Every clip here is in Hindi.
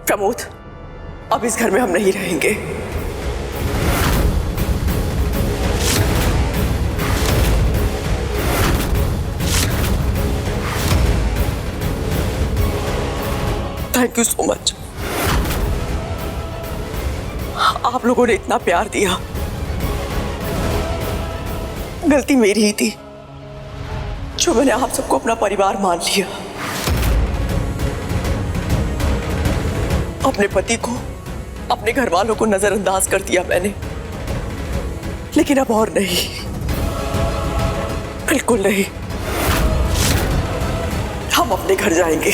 प्रमोद, अब इस घर में हम नहीं रहेंगे। Thank you so much. आप लोगों ने इतना प्यार दिया, गलती मेरी ही थी जो मैंने आप सबको अपना परिवार मान लिया। अपने पति को, अपने घर वालों को नजरअंदाज कर दिया मैंने, लेकिन अब और नहीं, बिल्कुल नहीं। हम अपने घर जाएंगे।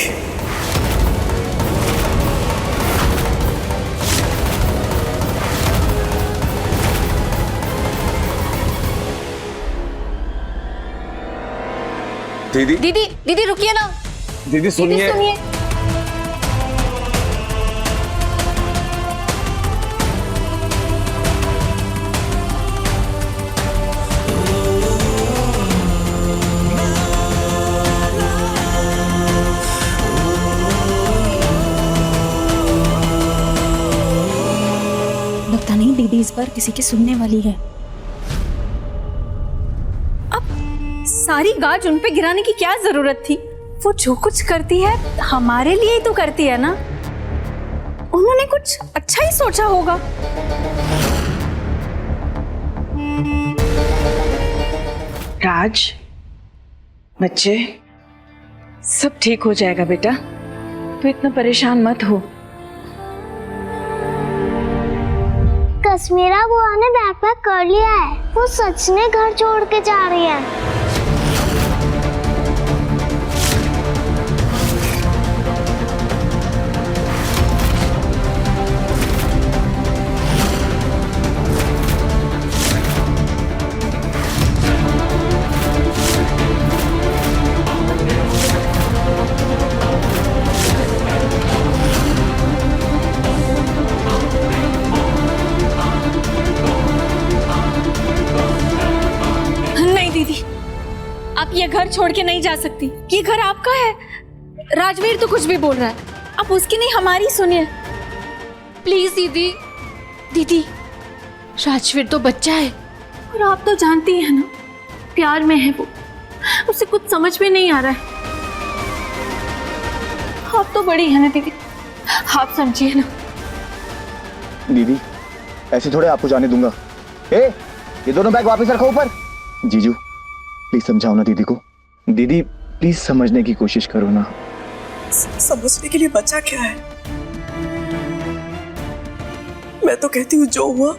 दीदी दीदी दीदी रुकिए ना। दीदी सुनिए। लगता नहीं दीदी इस बार किसी की सुनने वाली है। सारी गाज उन पे गिराने की क्या जरूरत थी? वो जो कुछ करती है हमारे लिए ही तो करती है ना। उन्होंने कुछ अच्छा ही सोचा होगा। राज, बच्चे, सब ठीक हो जाएगा बेटा, तू इतना परेशान मत हो। कश्मीरा बुआ ने बैग पैक कर लिया है, वो सच में घर छोड़ के जा रही है। आप ये घर छोड़ के नहीं जा सकती, ये घर आपका है। राजवीर तो कुछ भी बोल रहा है, आप उसकी नहीं हमारी सुनिए प्लीज दीदी। दीदी राजवीर तो बच्चा है, और आप तो जानती हैं ना, प्यार में है वो, उसे कुछ समझ में नहीं आ रहा है। आप तो बड़ी है ना दीदी, आप समझिए ना। दीदी ऐसे थोड़े आपको जाने दूंगा। ये दोनों बैग वापस रखो ऊपर। जीजू प्लीज समझाओ ना दीदी को। दीदी प्लीज समझने की कोशिश करो ना। समझने के लिए बचा क्या है? मैं तो कहती हूँ जो हुआ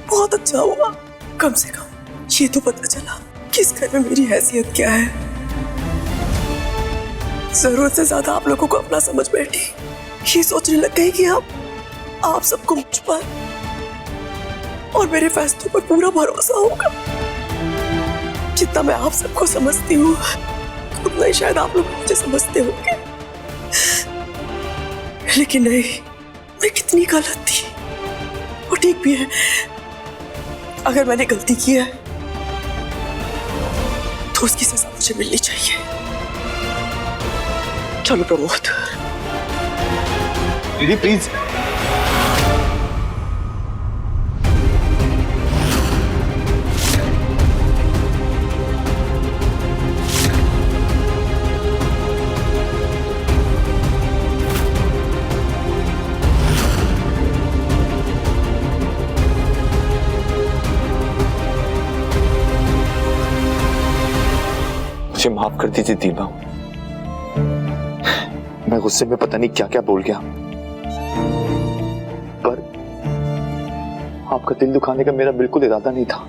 बहुत अच्छा हुआ। कम से कम ये तो पता चला कि इस घर में मेरी हैसियत क्या है। जरूरत से ज्यादा आप लोगों को अपना समझ बैठी, ये सोचने लग गई कि आप सबको मुझ पर और मेरे फैसलों पर पूरा भरोसा होगा। जितना मैं आप सबको समझती हूँ उतना ही शायद आप लोग मुझे समझते होंगे, लेकिन नहीं, मैं कितनी गलत थी। वो ठीक भी है, अगर मैंने गलती की है तो उसकी सजा मुझे मिलनी चाहिए। चलो प्रमोद। दीदी प्लीज। मुझे माफ कर दीजिए दीपा, मैं गुस्से में पता नहीं क्या क्या बोल गया, पर आपका दिल दुखाने का मेरा बिल्कुल इरादा नहीं था,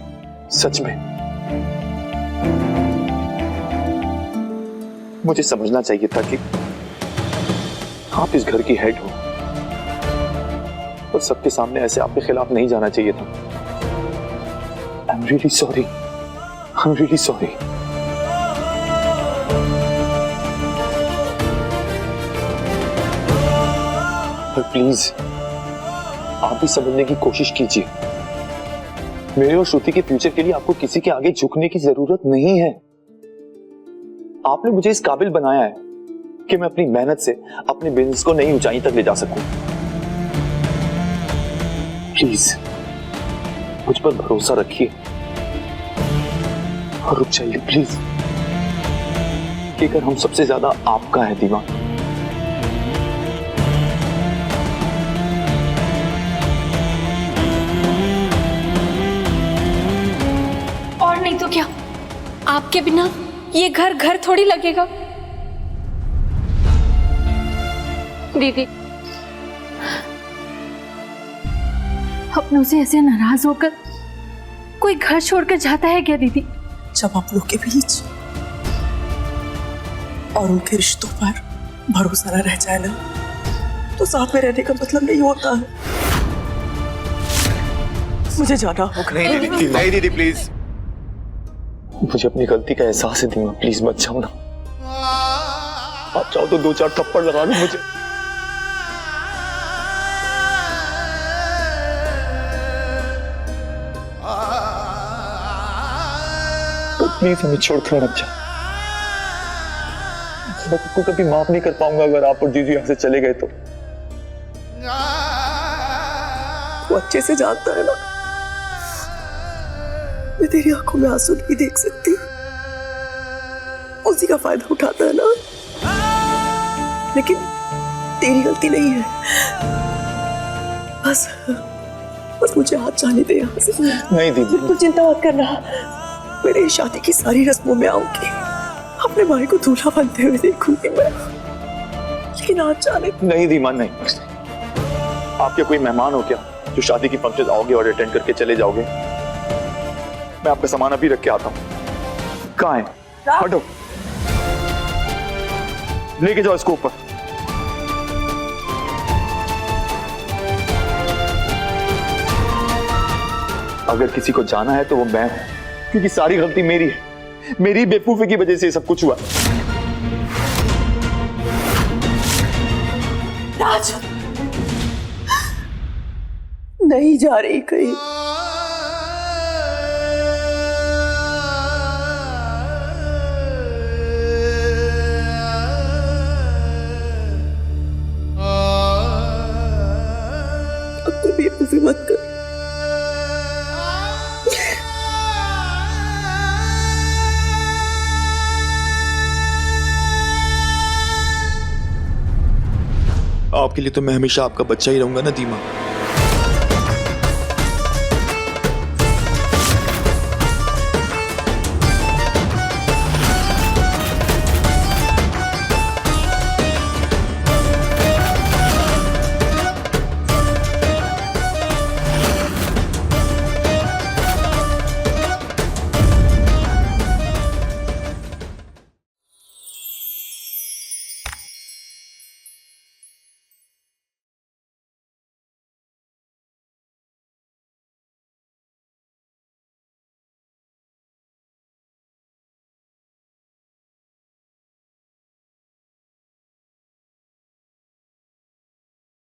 सच में। मुझे समझना चाहिए था कि आप इस घर की हेड हो और सबके सामने ऐसे आपके खिलाफ नहीं जाना चाहिए था। I am really sorry, I am really sorry. पर प्लीज आप भी समझने की कोशिश कीजिए, मेरे और श्रुति के फ्यूचर के लिए आपको किसी के आगे झुकने की जरूरत नहीं है। आपने मुझे इस काबिल बनाया है कि मैं अपनी मेहनत से अपने बिजनेस को नई ऊंचाई तक ले जा सकूं। प्लीज मुझ पर भरोसा रखिए और रुक जाइए प्लीज। कि अगर हम सबसे ज्यादा आपका है दीमा, और नहीं तो क्या, आपके बिना ये घर घर थोड़ी लगेगा। दीदी, अपनों से ऐसे नाराज होकर कोई घर छोड़कर जाता है क्या दीदी? जब आप लोग के बीच और उनके रिश्तों पर भरोसा न रह जाए ना, तो साथ में रहने का मतलब नहीं होता है। मुझे जाना होगा। नहीं दीदी प्लीज। मुझे अपनी गलती का एहसास है दीमा, प्लीज मत जाओ ना। आप चाहो तो 2-4 थप्पड़ लगा लो मुझे। प्लीज हमें छोड़कर मत जाओ। मैं आपको कभी माफ नहीं कर पाऊंगा अगर आप और दीदी यहाँ से चले गए तो। वो अच्छे से जानता है ना, मैं तेरी आंखों में आंसू नहीं देख सकती। उसी का फायदा उठाता है ना, लेकिन तेरी गलती नहीं है। बस मुझे हाथ जाने दे यहाँ से। नहीं दीदी, तू चिंता मत करना, मेरी शादी की सारी रस्मों में आऊंगी, अपने भाई को दूल्हा बनते हुए देखूंगी मैं। लेकिन आज जाने नहीं दीमा, नहीं। आप क्या कोई मेहमान हो क्या जो शादी की फंक्शन आओगे और अटेंड करके चले जाओगे? मैं आपका सामान अभी रख के आता हूँ। कहाँ है? हटो, लेके जाओ इसको ऊपर। अगर किसी को जाना है तो वो मैं हूं, क्योंकि सारी गलती मेरी है। मेरी बेवकूफी की वजह से सब कुछ हुआ। राज नहीं जा रही कहीं। अब तो बेवकूफी मत कर। आपके लिए तो मैं हमेशा आपका बच्चा ही रहूंगा ना दीमा।